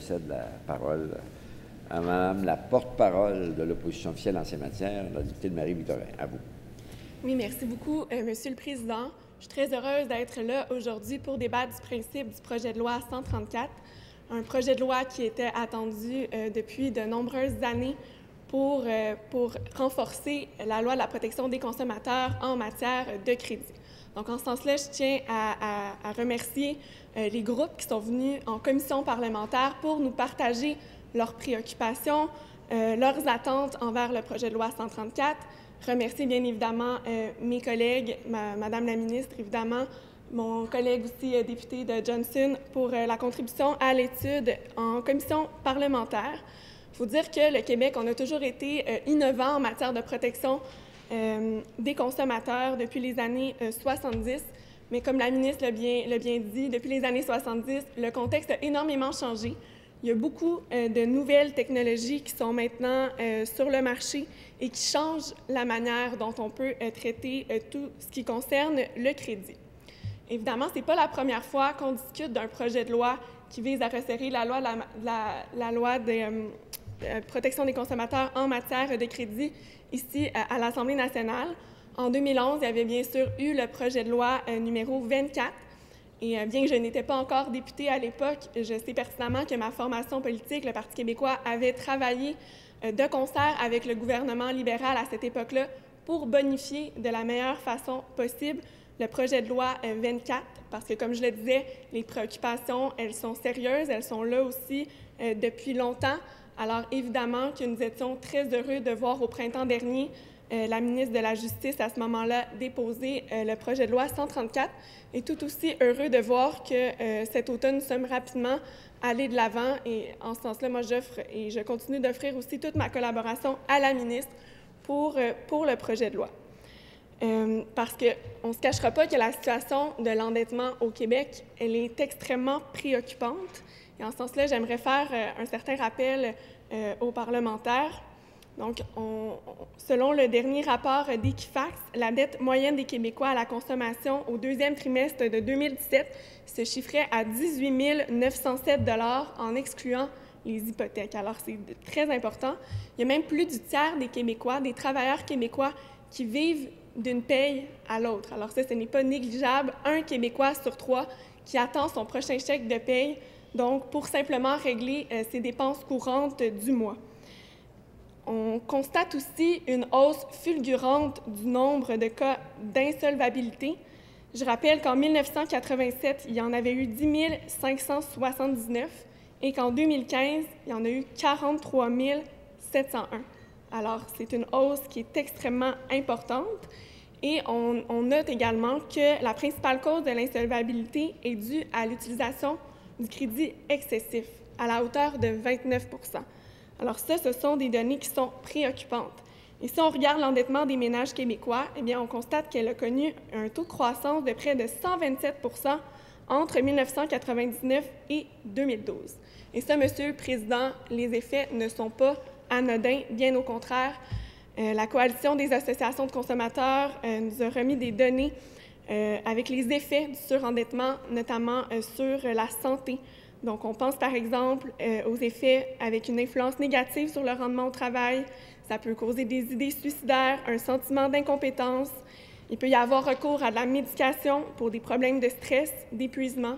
Je cède la parole à Madame la porte-parole de l'opposition officielle en ces matières, la députée de Marie-Victorin. À vous. Oui, merci beaucoup, Monsieur le Président. Je suis très heureuse d'être là aujourd'hui pour débattre du principe du projet de loi 134, un projet de loi qui était attendu depuis de nombreuses années pour renforcer la loi de la protection des consommateurs en matière de crédit. Donc, en ce sens-là, je tiens à remercier les groupes qui sont venus en commission parlementaire pour nous partager leurs préoccupations, leurs attentes envers le projet de loi 134. Remercier bien évidemment mes collègues, Madame la ministre, évidemment, mon collègue aussi député de Johnson pour la contribution à l'étude en commission parlementaire. Il faut dire que le Québec, on a toujours été innovant en matière de protection des consommateurs depuis les années 70, mais comme la ministre l'a bien dit, depuis les années 70, le contexte a énormément changé. Il y a beaucoup de nouvelles technologies qui sont maintenant sur le marché et qui changent la manière dont on peut traiter tout ce qui concerne le crédit. Évidemment, ce n'est pas la première fois qu'on discute d'un projet de loi qui vise à resserrer la loi de protection des consommateurs en matière de crédit ici à l'Assemblée nationale. En 2011, il y avait bien sûr eu le projet de loi numéro 24. Et bien que je n'étais pas encore députée à l'époque, je sais pertinemment que ma formation politique, le Parti québécois, avait travaillé de concert avec le gouvernement libéral à cette époque-là pour bonifier de la meilleure façon possible le projet de loi 24, parce que, comme je le disais, les préoccupations, elles sont sérieuses, elles sont là aussi depuis longtemps. Alors, évidemment que nous étions très heureux de voir au printemps dernier la ministre de la Justice, à ce moment-là, déposer le projet de loi 134, et tout aussi heureux de voir que cet automne, nous sommes rapidement allés de l'avant. Et en ce sens-là, moi, j'offre et je continue d'offrir aussi toute ma collaboration à la ministre pour le projet de loi. Parce qu'on ne se cachera pas que la situation de l'endettement au Québec, elle est extrêmement préoccupante. Et en ce sens-là, j'aimerais faire un certain rappel aux parlementaires. Donc, selon le dernier rapport d'Equifax, la dette moyenne des Québécois à la consommation au deuxième trimestre de 2017 se chiffrait à 18 907 $ en excluant les hypothèques. Alors, c'est très important. Il y a même plus du tiers des Québécois, des travailleurs québécois, qui vivent d'une paye à l'autre. Alors ça, ce n'est pas négligeable. Un Québécois sur 3 qui attend son prochain chèque de paye, donc pour simplement régler ses dépenses courantes du mois. On constate aussi une hausse fulgurante du nombre de cas d'insolvabilité. Je rappelle qu'en 1987, il y en avait eu 10 579 et qu'en 2015, il y en a eu 43 701. Alors, c'est une hausse qui est extrêmement importante. Et on note également que la principale cause de l'insolvabilité est due à l'utilisation du crédit excessif, à la hauteur de 29 %. Alors ça, ce sont des données qui sont préoccupantes. Et si on regarde l'endettement des ménages québécois, eh bien, on constate qu'elle a connu un taux de croissance de près de 127 % entre 1999 et 2012. Et ça, Monsieur le Président, les effets ne sont pas anodins, bien au contraire. La Coalition des associations de consommateurs nous a remis des données avec les effets du surendettement, notamment sur la santé. Donc, on pense par exemple aux effets avec une influence négative sur le rendement au travail. Ça peut causer des idées suicidaires, un sentiment d'incompétence. Il peut y avoir recours à de la médication pour des problèmes de stress, d'épuisement.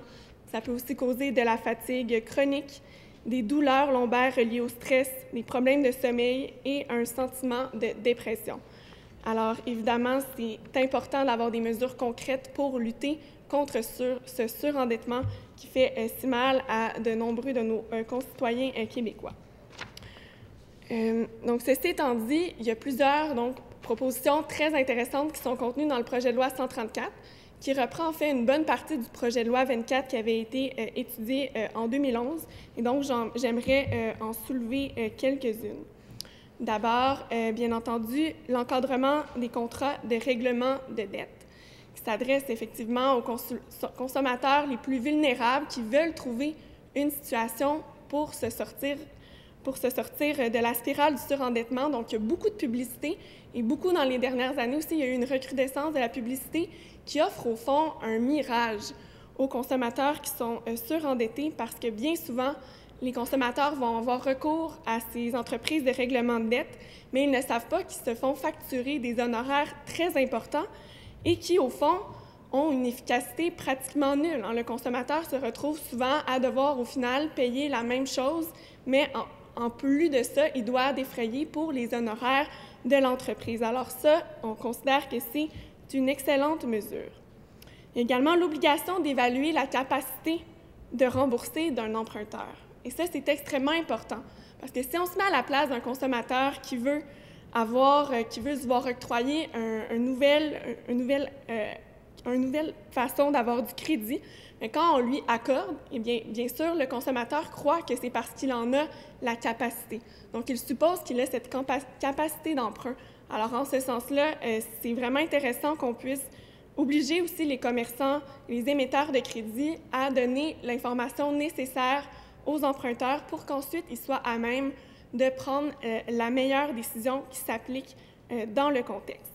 Ça peut aussi causer de la fatigue chronique, des douleurs lombaires reliées au stress, des problèmes de sommeil et un sentiment de dépression. Alors, évidemment, c'est important d'avoir des mesures concrètes pour lutter contre ce surendettement qui fait si mal à de nombreux de nos concitoyens québécois. Donc, ceci étant dit, il y a plusieurs propositions très intéressantes qui sont contenues dans le projet de loi 134, qui reprend en fait une bonne partie du projet de loi 24 qui avait été étudié en 2011. Et donc, j'aimerais en soulever quelques-unes. D'abord, bien entendu, l'encadrement des contrats de règlement de dette, qui s'adresse effectivement aux consommateurs les plus vulnérables qui veulent trouver une situation pour se sortir de la spirale du surendettement. Donc, il y a beaucoup de publicité et beaucoup dans les dernières années aussi, il y a eu une recrudescence de la publicité qui offre au fond un mirage aux consommateurs qui sont surendettés parce que bien souvent, les consommateurs vont avoir recours à ces entreprises de règlement de dette, mais ils ne savent pas qu'ils se font facturer des honoraires très importants et qui, au fond, ont une efficacité pratiquement nulle. Le consommateur se retrouve souvent à devoir, au final, payer la même chose, mais en plus de ça, il doit défrayer pour les honoraires de l'entreprise. Alors ça, on considère que c'est une excellente mesure. Il y a également l'obligation d'évaluer la capacité de rembourser d'un emprunteur. Et ça, c'est extrêmement important, parce que si on se met à la place d'un consommateur qui veut se voir octroyer une nouvelle façon d'avoir du crédit, mais quand on lui accorde, eh bien sûr, le consommateur croit que c'est parce qu'il en a la capacité. Donc, il suppose qu'il a cette capacité d'emprunt. Alors, en ce sens-là, c'est vraiment intéressant qu'on puisse obliger aussi les commerçants, les émetteurs de crédit à donner l'information nécessaire aux emprunteurs pour qu'ensuite ils soient à même de prendre la meilleure décision qui s'applique dans le contexte.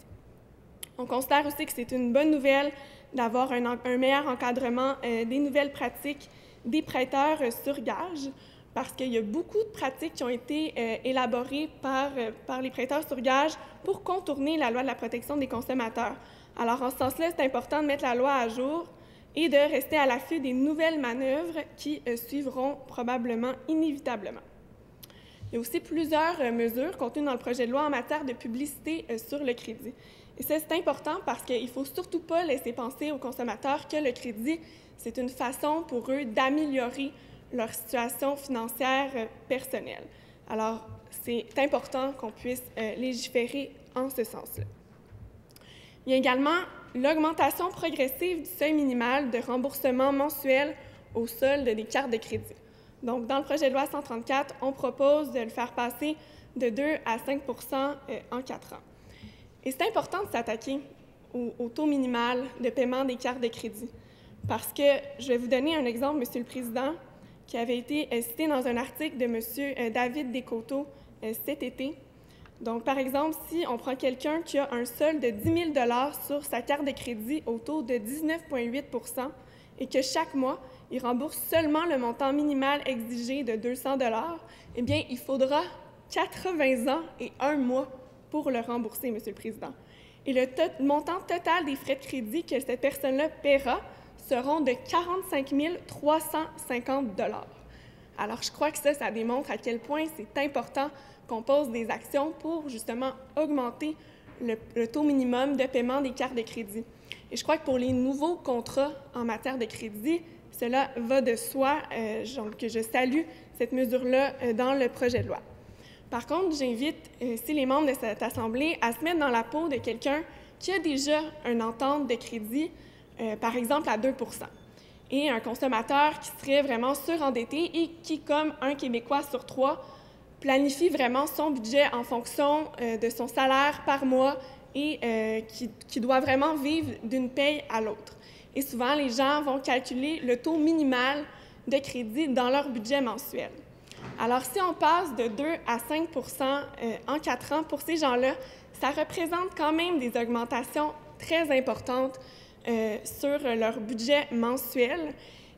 On considère aussi que c'est une bonne nouvelle d'avoir un meilleur encadrement des nouvelles pratiques des prêteurs sur gage, parce qu'il y a beaucoup de pratiques qui ont été élaborées par les prêteurs sur gage pour contourner la loi de la protection des consommateurs. Alors, en ce sens-là, c'est important de mettre la loi à jour et de rester à l'affût des nouvelles manœuvres qui suivront probablement inévitablement. Il y a aussi plusieurs mesures contenues dans le projet de loi en matière de publicité sur le crédit. Et ça, c'est important parce qu'il ne faut surtout pas laisser penser aux consommateurs que le crédit, c'est une façon pour eux d'améliorer leur situation financière personnelle. Alors, c'est important qu'on puisse légiférer en ce sens-là. Il y a également l'augmentation progressive du seuil minimal de remboursement mensuel au solde des cartes de crédit. Donc, dans le projet de loi 134, on propose de le faire passer de 2 à 5 en 4 ans. Et c'est important de s'attaquer au taux minimal de paiement des cartes de crédit, parce que je vais vous donner un exemple, Monsieur le Président, qui avait été cité dans un article de Monsieur David Descoteaux cet été. Donc, par exemple, si on prend quelqu'un qui a un solde de 10 000 $ sur sa carte de crédit au taux de 19,8 % et que chaque mois, il rembourse seulement le montant minimal exigé de 200 $, eh bien, il faudra 80 ans et 1 mois pour le rembourser, Monsieur le Président. Et le montant total des frais de crédit que cette personne-là paiera seront de 45 350 $. Alors, je crois que ça démontre à quel point c'est important qu'on pose des actions pour, justement, augmenter le taux minimum de paiement des cartes de crédit. Et je crois que pour les nouveaux contrats en matière de crédit, cela va de soi, que je salue cette mesure-là dans le projet de loi. Par contre, j'invite aussi les membres de cette Assemblée à se mettre dans la peau de quelqu'un qui a déjà une entente de crédit, par exemple à 2 % et un consommateur qui serait vraiment surendetté et qui, comme un Québécois sur 3, planifie vraiment son budget en fonction de son salaire par mois et qui doit vraiment vivre d'une paye à l'autre. Et souvent, les gens vont calculer le taux minimal de crédit dans leur budget mensuel. Alors, si on passe de 2 à 5 % en 4 ans, pour ces gens-là, ça représente quand même des augmentations très importantes sur leur budget mensuel.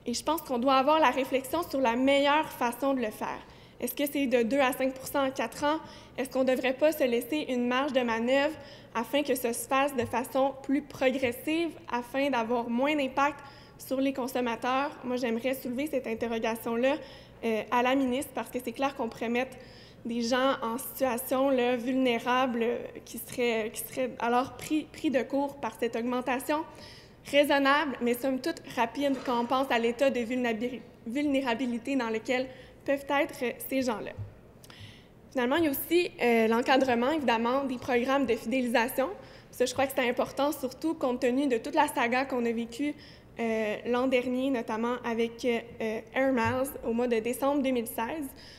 Et je pense qu'on doit avoir la réflexion sur la meilleure façon de le faire. Est-ce que c'est de 2 à 5 % en 4 ans? Est-ce qu'on ne devrait pas se laisser une marge de manœuvre afin que ça se fasse de façon plus progressive, afin d'avoir moins d'impact sur les consommateurs? Moi, j'aimerais soulever cette interrogation-là à la ministre, parce que c'est clair qu'on pourrait mettre des gens en situation là, vulnérable qui seraient alors pris de court par cette augmentation raisonnable, mais somme toute rapide quand on pense à l'état de vulnérabilité dans lequel peuvent être ces gens-là. Finalement, il y a aussi l'encadrement, évidemment, des programmes de fidélisation. Ça, je crois que c'est important, surtout compte tenu de toute la saga qu'on a vécue l'an dernier, notamment avec Air Miles au mois de décembre 2016.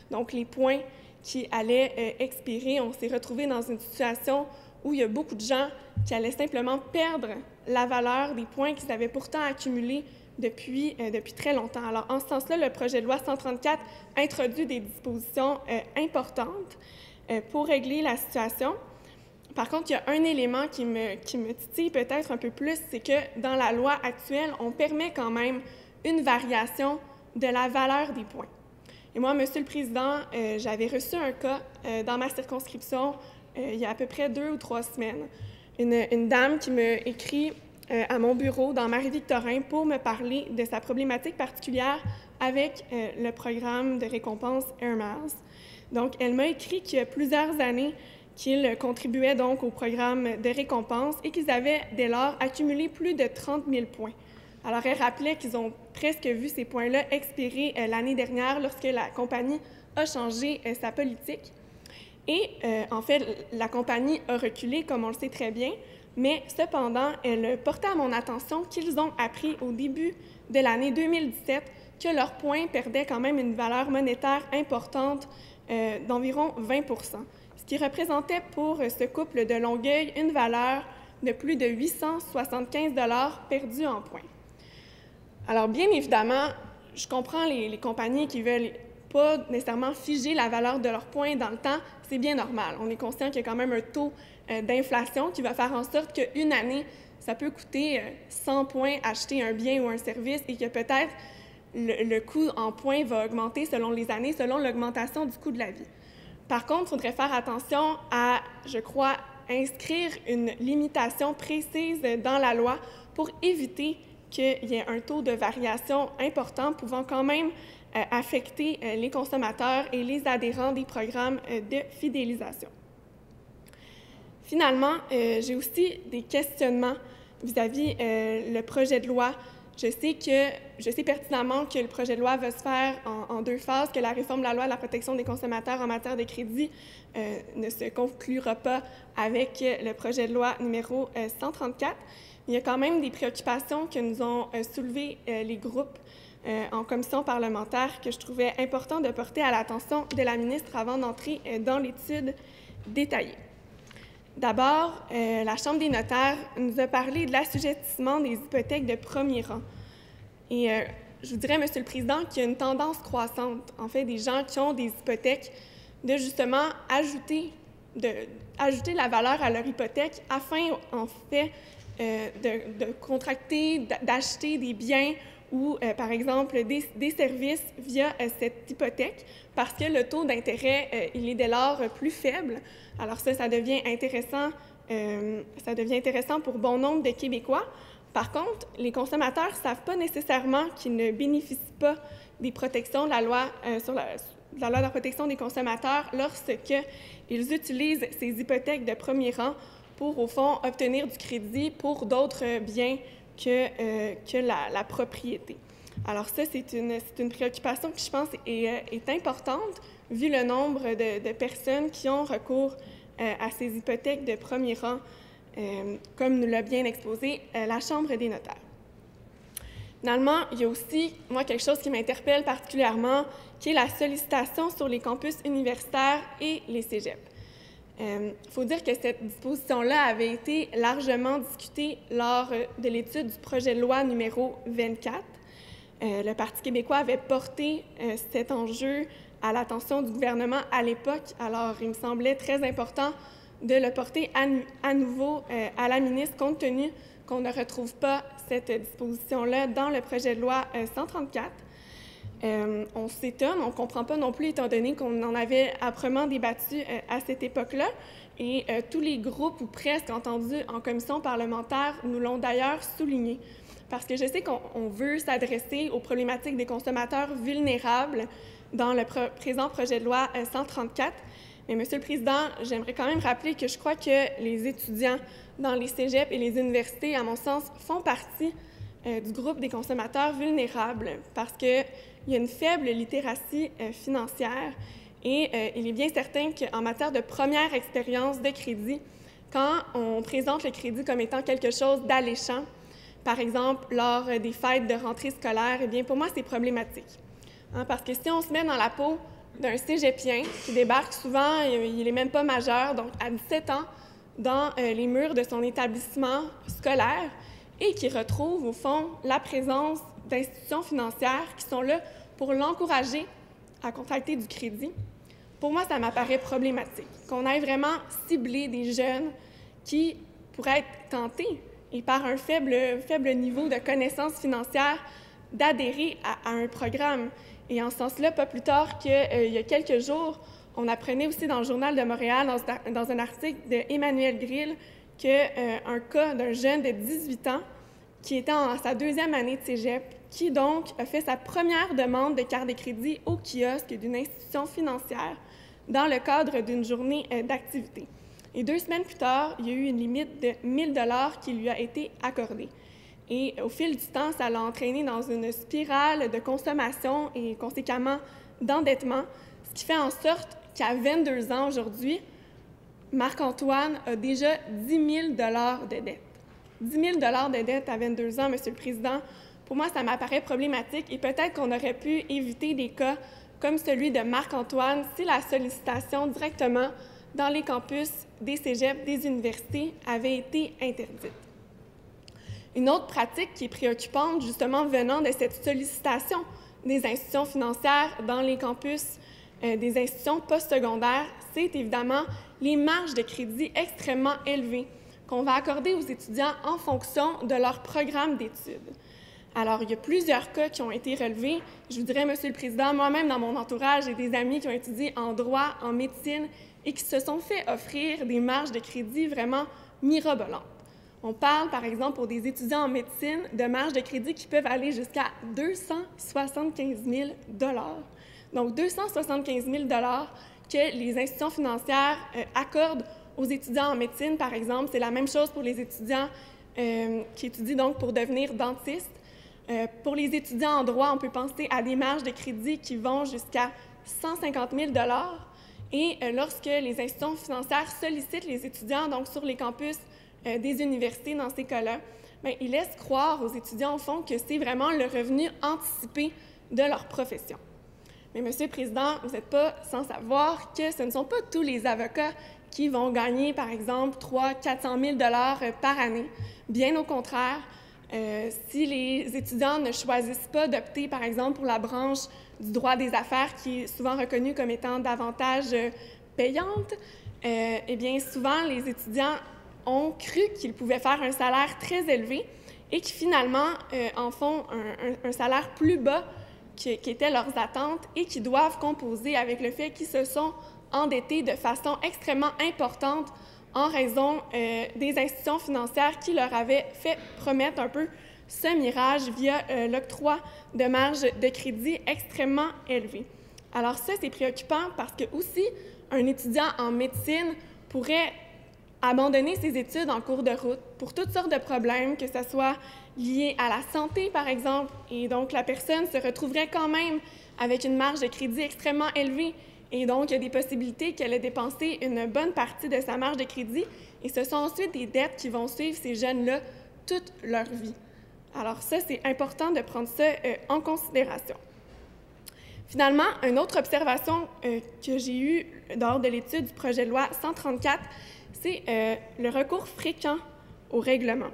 Donc, les points qui allaient expirer, on s'est retrouvé dans une situation où il y a beaucoup de gens qui allaient simplement perdre la valeur des points qu'ils avaient pourtant accumulés depuis très longtemps. Alors, en ce sens-là, le projet de loi 134 introduit des dispositions importantes pour régler la situation. Par contre, il y a un élément qui me titille peut-être un peu plus, c'est que dans la loi actuelle, on permet quand même une variation de la valeur des points. Et moi, Monsieur le Président, j'avais reçu un cas dans ma circonscription il y a à peu près 2 ou 3 semaines. Une dame qui m'a écrit à mon bureau dans Marie-Victorin pour me parler de sa problématique particulière avec le programme de récompense Air Miles. Donc, elle m'a écrit qu'il y a plusieurs années qu'ils contribuaient donc au programme de récompense et qu'ils avaient dès lors accumulé plus de 30 000 points. Alors, elle rappelait qu'ils ont presque vu ces points-là expirer l'année dernière lorsque la compagnie a changé sa politique. Et en fait, la compagnie a reculé, comme on le sait très bien, mais cependant, elle portait à mon attention qu'ils ont appris au début de l'année 2017 que leurs points perdaient quand même une valeur monétaire importante d'environ 20 %, ce qui représentait pour ce couple de Longueuil une valeur de plus de 875 $ perdus en points. Alors, bien évidemment, je comprends les compagnies qui veulent pas nécessairement figer la valeur de leurs points dans le temps, c'est bien normal. On est conscient qu'il y a quand même un taux d'inflation qui va faire en sorte qu'une année, ça peut coûter 100 points acheter un bien ou un service et que peut-être le coût en points va augmenter selon les années, selon l'augmentation du coût de la vie. Par contre, il faudrait faire attention à, je crois, inscrire une limitation précise dans la loi pour éviter qu'il y ait un taux de variation important pouvant quand même affecter les consommateurs et les adhérents des programmes de fidélisation. Finalement, j'ai aussi des questionnements vis-à-vis le projet de loi. Je sais pertinemment que le projet de loi va se faire en 2 phases, que la réforme de la loi de la protection des consommateurs en matière de crédit ne se conclura pas avec le projet de loi numéro 134. Il y a quand même des préoccupations que nous ont soulevées les groupes en commission parlementaire que je trouvais important de porter à l'attention de la ministre avant d'entrer dans l'étude détaillée. D'abord, la Chambre des notaires nous a parlé de l'assujettissement des hypothèques de premier rang. Et je vous dirais, Monsieur le Président, qu'il y a une tendance croissante, en fait, des gens qui ont des hypothèques, de justement ajouter la valeur à leur hypothèque afin, en fait, de contracter, d'acheter des biens ou, par exemple, des services via cette hypothèque parce que le taux d'intérêt, il est dès lors plus faible. Alors ça devient intéressant pour bon nombre de Québécois. Par contre, les consommateurs ne savent pas nécessairement qu'ils ne bénéficient pas des protections de la loi sur la loi de la protection des consommateurs lorsqu'ils utilisent ces hypothèques de premier rang pour, au fond, obtenir du crédit pour d'autres biens que la propriété. Alors ça, c'est une préoccupation qui, je pense, est importante, vu le nombre de personnes qui ont recours à ces hypothèques de premier rang, comme nous l'a bien exposé la Chambre des notaires. Finalement, il y a aussi, moi, quelque chose qui m'interpelle particulièrement, qui est la sollicitation sur les campus universitaires et les cégeps. Il faut dire que cette disposition-là avait été largement discutée lors de l'étude du projet de loi numéro 24. Le Parti québécois avait porté cet enjeu à l'attention du gouvernement à l'époque, alors il me semblait très important de le porter à nouveau à la ministre, compte tenu qu'on ne retrouve pas cette disposition-là dans le projet de loi 134. On s'étonne, on ne comprend pas non plus, étant donné qu'on en avait âprement débattu à cette époque-là. Et tous les groupes, ou presque entendus en commission parlementaire, nous l'ont d'ailleurs souligné. Parce que je sais qu'on veut s'adresser aux problématiques des consommateurs vulnérables dans le présent projet de loi 134. Mais, Monsieur le Président, j'aimerais quand même rappeler que je crois que les étudiants dans les cégeps et les universités, à mon sens, font partie du groupe des consommateurs vulnérables parce qu'il y a une faible littératie financière et il est bien certain qu'en matière de première expérience de crédit, quand on présente le crédit comme étant quelque chose d'alléchant, par exemple lors des fêtes de rentrée scolaire, eh bien pour moi, c'est problématique. Parce que si on se met dans la peau d'un cégepien qui débarque souvent, il n'est même pas majeur, donc à 17 ans, dans les murs de son établissement scolaire et qui retrouve, au fond, la présence d'institutions financières qui sont là pour l'encourager à contracter du crédit, pour moi, ça m'apparaît problématique. Qu'on aille vraiment cibler des jeunes qui pourraient être tentés et par un faible niveau de connaissances financières d'adhérer à un programme. Et en ce sens-là, pas plus tard qu'il y a quelques jours, on apprenait aussi dans le Journal de Montréal, dans un article d'Emmanuel Grill, qu'un cas d'un jeune de 18 ans qui était en sa 2e année de cégep, qui donc a fait sa première demande de carte de crédit au kiosque d'une institution financière dans le cadre d'une journée d'activité. Et 2 semaines plus tard, il y a eu une limite de 1 000 $ qui lui a été accordée. Et au fil du temps, ça l'a entraîné dans une spirale de consommation et conséquemment d'endettement, ce qui fait en sorte qu'à 22 ans aujourd'hui, Marc-Antoine a déjà 10 000 $ de dette. 10 000 $ de dette à 22 ans, Monsieur le Président, pour moi, ça m'apparaît problématique et peut-être qu'on aurait pu éviter des cas comme celui de Marc-Antoine si la sollicitation directement dans les campus des cégeps, des universités, avait été interdite. Une autre pratique qui est préoccupante, justement venant de cette sollicitation des institutions financières dans les campus des institutions postsecondaires, c'est évidemment les marges de crédit extrêmement élevées qu'on va accorder aux étudiants en fonction de leur programme d'études. Alors, il y a plusieurs cas qui ont été relevés. Je vous dirais, Monsieur le Président, moi-même, dans mon entourage, j'ai des amis qui ont étudié en droit, en médecine et qui se sont fait offrir des marges de crédit vraiment mirobolantes. On parle, par exemple, pour des étudiants en médecine, de marges de crédit qui peuvent aller jusqu'à 275 000 $. Donc, 275 000 $ que les institutions financières accordent aux étudiants en médecine, par exemple. C'est la même chose pour les étudiants qui étudient donc pour devenir dentistes. Pour les étudiants en droit, on peut penser à des marges de crédit qui vont jusqu'à 150 000 $. Et lorsque les institutions financières sollicitent les étudiants donc sur les campus des universités dans ces cas-là, bien, ils laissent croire aux étudiants, au fond, que c'est vraiment le revenu anticipé de leur profession. Mais, Monsieur le Président, vous n'êtes pas sans savoir que ce ne sont pas tous les avocats qui vont gagner, par exemple, 300 000 à 400 000 $ par année. Bien au contraire, si les étudiants ne choisissent pas d'opter, par exemple, pour la branche du droit des affaires, qui est souvent reconnue comme étant davantage payante, eh bien, souvent, les étudiants ont cru qu'ils pouvaient faire un salaire très élevé et qui, finalement, en font un salaire plus bas qui étaient leurs attentes et qui doivent composer avec le fait qu'ils se sont endettés de façon extrêmement importante en raison des institutions financières qui leur avaient fait promettre un peu ce mirage via l'octroi de marges de crédit extrêmement élevées. Alors ça, c'est préoccupant parce que aussi, un étudiant en médecine pourrait abandonner ses études en cours de route pour toutes sortes de problèmes, que ce soit lié à la santé, par exemple, et donc la personne se retrouverait quand même avec une marge de crédit extrêmement élevée. Et donc, il y a des possibilités qu'elle ait dépensé une bonne partie de sa marge de crédit et ce sont ensuite des dettes qui vont suivre ces jeunes-là toute leur vie. Alors ça, c'est important de prendre ça en considération. Finalement, une autre observation que j'ai eue lors de l'étude du projet de loi 134, c'est le recours fréquent au règlement.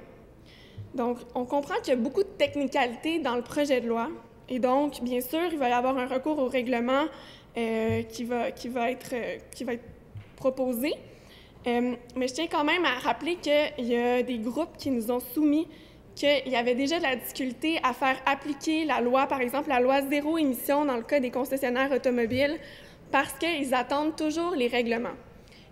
Donc, on comprend qu'il y a beaucoup de technicalités dans le projet de loi et donc, bien sûr, il va y avoir un recours au règlement qui va être proposé. Mais je tiens quand même à rappeler qu'il y a des groupes qui nous ont soumis qu'il y avait déjà de la difficulté à faire appliquer la loi, par exemple la loi zéro émission dans le cas des concessionnaires automobiles, parce qu'ils attendent toujours les règlements.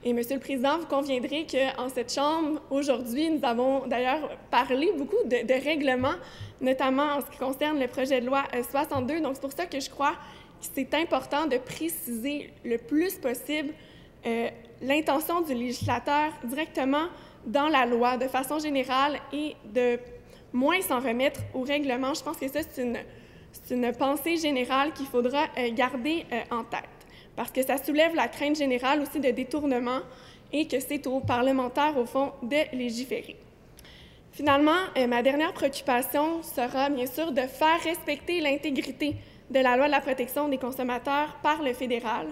Et, Monsieur le Président, vous conviendrez qu'en cette Chambre, aujourd'hui, nous avons d'ailleurs parlé beaucoup de règlements, notamment en ce qui concerne le projet de loi 62. Donc, c'est pour ça que je crois que c'est important de préciser le plus possible l'intention du législateur directement dans la loi, de façon générale, et de moins s'en remettre au règlement. Je pense que ça, c'est une pensée générale qu'il faudra garder en tête, parce que ça soulève la crainte générale aussi de détournement et que c'est aux parlementaires, au fond, de légiférer. Finalement, ma dernière préoccupation sera, bien sûr, de faire respecter l'intégrité de la loi de la protection des consommateurs par le fédéral.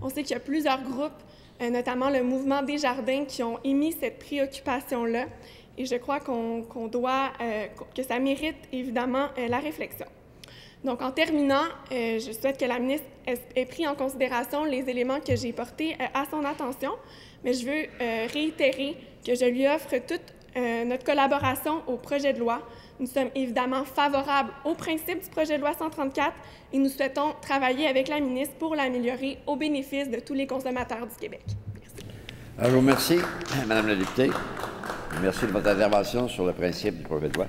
On sait qu'il y a plusieurs groupes, notamment le mouvement Desjardins, qui ont émis cette préoccupation-là, et je crois que ça mérite évidemment la réflexion. Donc, en terminant, je souhaite que la ministre ait pris en considération les éléments que j'ai portés à son attention, mais je veux réitérer que je lui offre toute notre collaboration au projet de loi. Nous sommes évidemment favorables au principe du projet de loi 134 et nous souhaitons travailler avec la ministre pour l'améliorer au bénéfice de tous les consommateurs du Québec. Merci. Alors, je vous remercie, Madame la députée. Merci de votre intervention sur le principe du projet de loi.